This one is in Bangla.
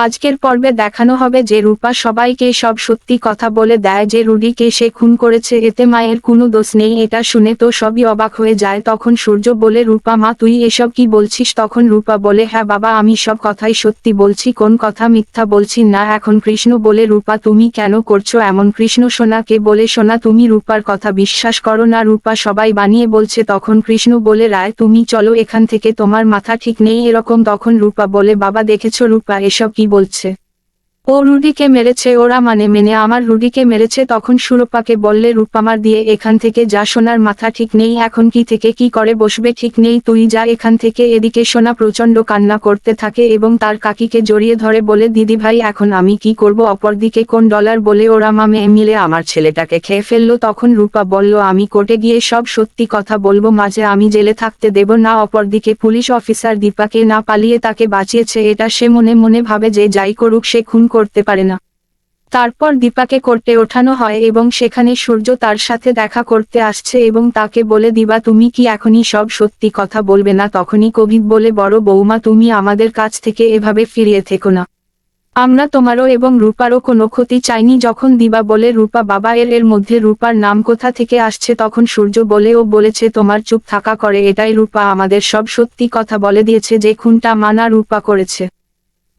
আজকের পর্বে দেখানো হবে যে রূপা সবাইকে সব সত্যি কথা বলে দেয় যে রুডিকে সে খুন করেছে, এতে মায়ের কোনো দোষ নেই। এটা শুনে তো সবই অবাক হয়ে যায়। তখন সূর্য বলে, রূপা মা তুই এসব কি বলছিস? তখন রূপা বলে, হ্যাঁ বাবা, আমি সব কথাই সত্যি বলছি, কোন কথা মিথ্যা বলছি না। এখন কৃষ্ণ বলে, রূপা তুমি কেন করছো এমন? কৃষ্ণ সোনাকে বলে, সোনা তুমি রূপার কথা বিশ্বাস করো না, রূপা সবাই বানিয়ে বলছে। তখন কৃষ্ণ বলে, রায় তুমি চলো এখান থেকে, তোমার মাথা ঠিক নেই এরকম। তখন রূপা বলে, বাবা দেখেছো রূপা এসব কি বলছে? ও রুডিকে মেরেছে, ওরা মেনে আমার রুডিকে মেরেছে। তখন সুরপাকে বললে, রূপামার দিয়ে এখান থেকে যা, সোনার মাথা ঠিক নেই, এখন কি থেকে কি করে বসবে ঠিক নেই, তুই যা এখান থেকে। এদিকে সোনা প্রচন্ড কান্না করতে থাকে এবং তার কাকিকে জড়িয়ে ধরে বলে, দিদি ভাই এখন আমি কি করব? অপরদিকে কোন ডলার বলে, ওরা মেয়ে মিলে আমার ছেলেটাকে খেয়ে ফেললো। তখন রূপা বলল, আমি কোর্টে গিয়ে সব সত্যি কথা বলবো, মাঝে আমি জেলে থাকতে দেব না। অপরদিকে পুলিশ অফিসার দীপাকে না পালিয়ে তাকে বাঁচিয়েছে, এটা সে মনে মনে ভাবে যে যাই করুক সে খুন করতে পারে না। তারপর দীপাকে কোর্টে ওঠানো হয় এবং সেখানে সূর্য তার সাথে দেখা করতে আসছে এবং তাকে বলে, দিবা তুমি কি এখনই সব সত্যি কথা বলবে না? তখনই কবির বলে, বড় বৌমা তুমি আমাদের কাছ থেকে এভাবে ফিরিয়ে থেকো না, আমরা তোমারও এবং রূপারও কোনো ক্ষতি চাইনি। যখন দিবা বলে, রূপা বাবা এর মধ্যে রূপার নাম কোথা থেকে আসছে? তখন সূর্য বলে, ও বলেছে তোমার চুপ থাকা করে, এটাই রূপা আমাদের সব সত্যি কথা বলে দিয়েছে যে খুনটা মানা রূপা করেছে।